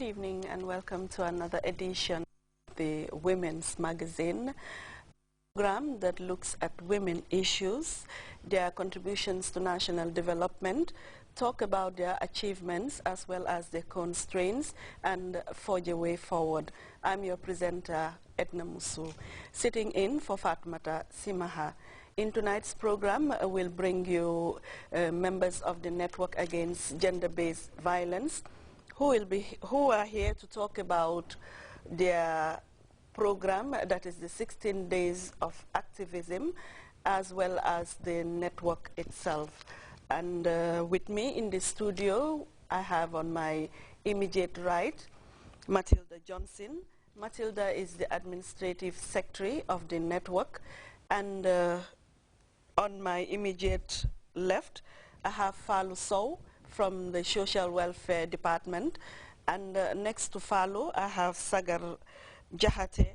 Good evening and welcome to another edition of the Women's Magazine program that looks at women issues, their contributions to national development, talk about their achievements as well as their constraints, and forge a way forward. I'm your presenter, Edna Musu, sitting in for Fatmata Simaha. In tonight's program, we'll bring you members of the Network Against Gender-Based Violence who are here to talk about their program, that is the 16 days of activism, as well as the network itself. And with me in the studio, I have on my immediate right, Matilda Johnson. Matilda is the administrative secretary of the network, and on my immediate left, I have Falu Sow from the Social Welfare Department, and next to Falu, I have Sagar Jahate.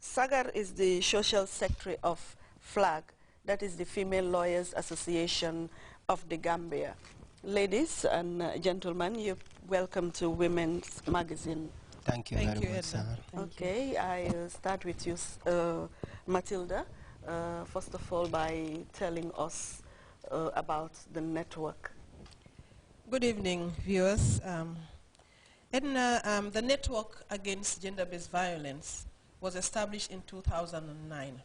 Sagar is the Social Secretary of FLAG, that is the Female Lawyers Association of the Gambia. Ladies and gentlemen, you're welcome to Women's Magazine. Thank you very much, sir. Okay, I'll start with you, Matilda. First of all, by telling us about the network. Good evening, viewers. The Network Against Gender-Based Violence was established in 2009.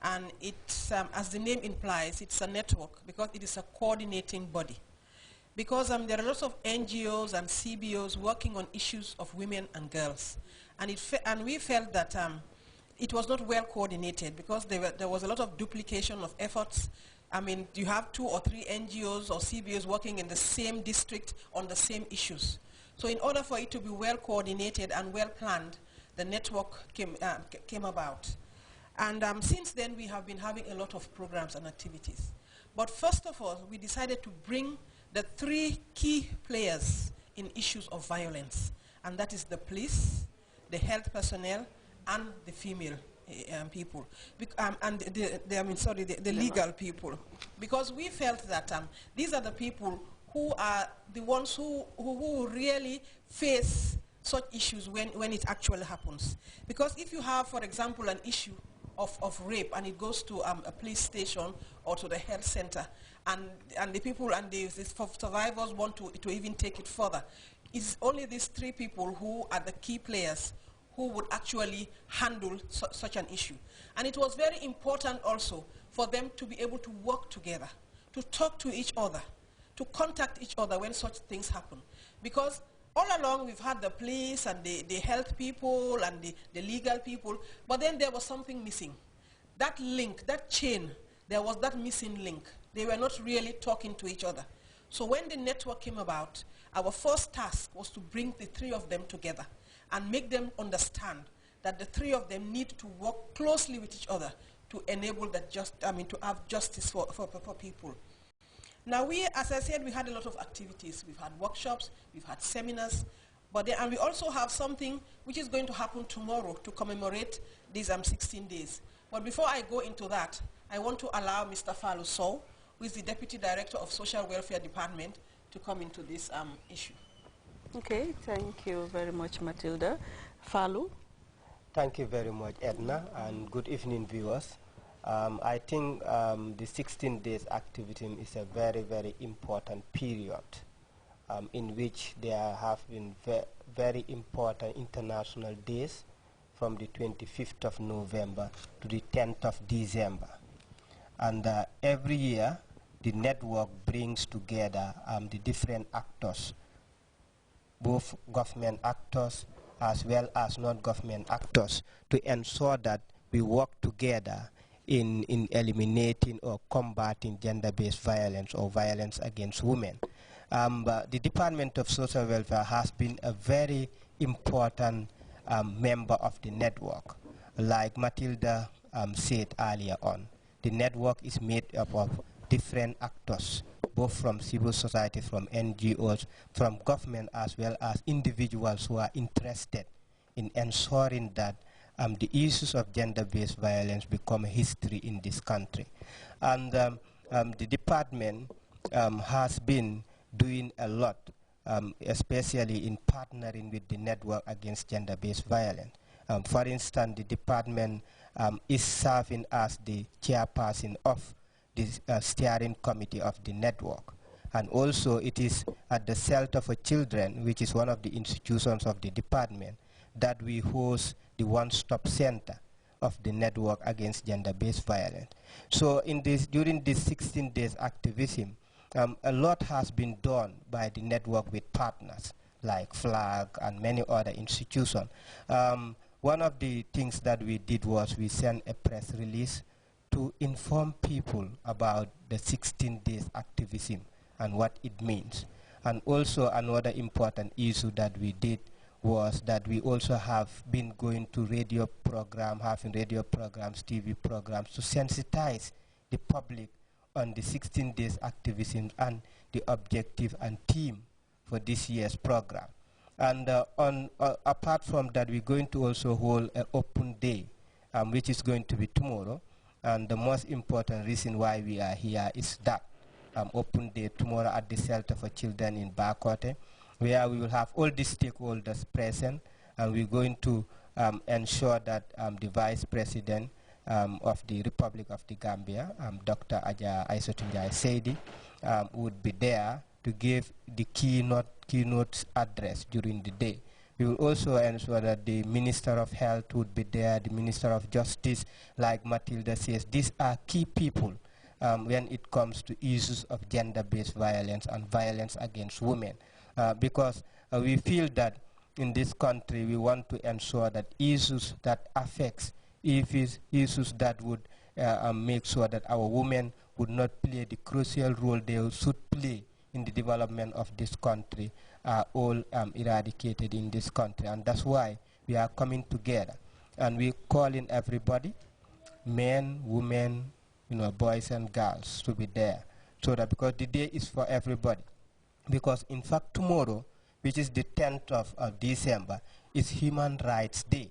And it's, as the name implies, it's a network because it is a coordinating body. Because there are lots of NGOs and CBOs working on issues of women and girls. And we felt that it was not well coordinated because there was a lot of duplication of efforts. I mean, you have 2 or 3 NGOs or CBOs working in the same district on the same issues. So in order for it to be well coordinated and well planned, the network came about. And since then, we have been having a lot of programs and activities. But first of all, we decided to bring the 3 key players in issues of violence, and that is the police, the health personnel, and the female people, and the legal people, because we felt that these are the people who are the ones who really face such issues when it actually happens. Because if you have, for example, an issue of rape and it goes to a police station or to the health center, and the people and the survivors want to even take it further, it's only these 3 people who are the key players who would actually handle such an issue. And it was very important also for them to be able to work together, to talk to each other, to contact each other when such things happen. Because all along we've had the police and the health people and the legal people, but then there was something missing. That link, that chain, there was that missing link. They were not really talking to each other. So when the network came about, our first task was to bring the 3 of them together and make them understand that the 3 of them need to work closely with each other to enable that to have justice for people. Now as I said, we had a lot of activities. We've had workshops, we've had seminars, and we also have something which is going to happen tomorrow to commemorate these 16 days. But before I go into that, I want to allow Mr. Falu Sow, who is the Deputy Director of Social Welfare Department, to come into this issue. Okay, thank you very much, Matilda. Falu? Thank you very much, Edna, and good evening, viewers. I think the 16 days activity is a very, very important period in which there have been very important international days from the 25th of November to the 10th of December. And every year, the network brings together the different actors, both government actors as well as non-government actors, to ensure that we work together in eliminating or combating gender-based violence or violence against women. The Department of Social Welfare has been a very important member of the network. Like Matilda said earlier on, the network is made up of different actors, both from civil society, from NGOs, from government, as well as individuals who are interested in ensuring that the issues of gender-based violence become history in this country. And the department has been doing a lot especially in partnering with the Network Against Gender-Based Violence. For instance, the department is serving as the chairperson of the steering committee of the network. And also it is at the Shelter for Children, which is one of the institutions of the department, that we host the one-stop center of the Network Against Gender-Based Violence. So during this 16 days activism, a lot has been done by the network with partners like FLAG and many other institutions. One of the things that we did was we sent a press release to inform people about the 16 days activism and what it means. And also another important issue that we did was that we also have been going to radio programs, having radio programs, TV programs to sensitize the public on the 16 days activism and the objective and theme for this year's program. And apart from that, we're going to also hold an open day, which is going to be tomorrow. And the most important reason why we are here is that open day tomorrow at the Shelter for Children in Bakote, where we will have all the stakeholders present, and we're going to ensure that the Vice President of the Republic of the Gambia, Dr. Aja Aisotunjai Seidi, would be there to give the keynote address during the day. We will also ensure that the Minister of Health would be there, the Minister of Justice, like Matilda says. These are key people when it comes to issues of gender-based violence and violence against women. Because we feel that in this country we want to ensure that issues that affects issues that would make sure that our women would not play the crucial role they should play in the development of this country are all eradicated in this country. And that's why we are coming together. And we call in everybody, men, women, boys and girls, to be there. So that because the day is for everybody. Because in fact tomorrow, which is the 10th of December, is Human Rights Day.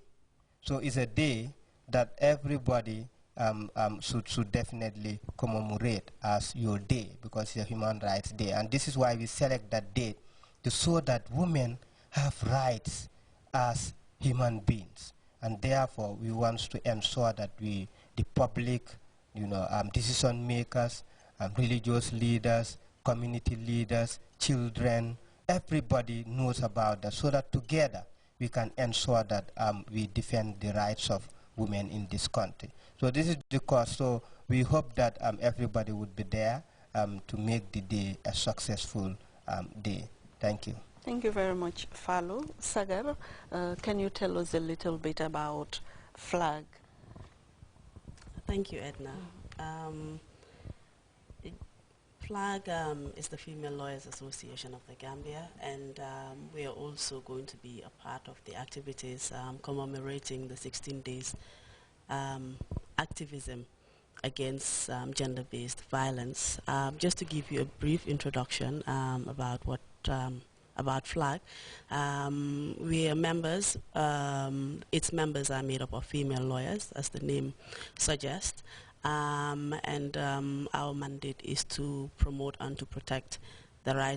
So it's a day that everybody should definitely commemorate as your day, because it's a Human Rights Day. And this is why we select that date, to show that women have rights as human beings. And therefore, we want to ensure that the public, decision makers, religious leaders, community leaders, children, everybody knows about that, so that together we can ensure that we defend the rights of women in this country. So this is the cause. So we hope that everybody would be there to make the day a successful day. Thank you. Thank you very much, Falo. Sagar, can you tell us a little bit about FLAG? Thank you, Edna. FLAG is the Female Lawyers Association of the Gambia, and we are also going to be a part of the activities commemorating the 16 days activism against gender-based violence. Just to give you a brief introduction about what about FLAG, we are members. Its members are made up of female lawyers, as the name suggests. And our mandate is to promote and to protect the rights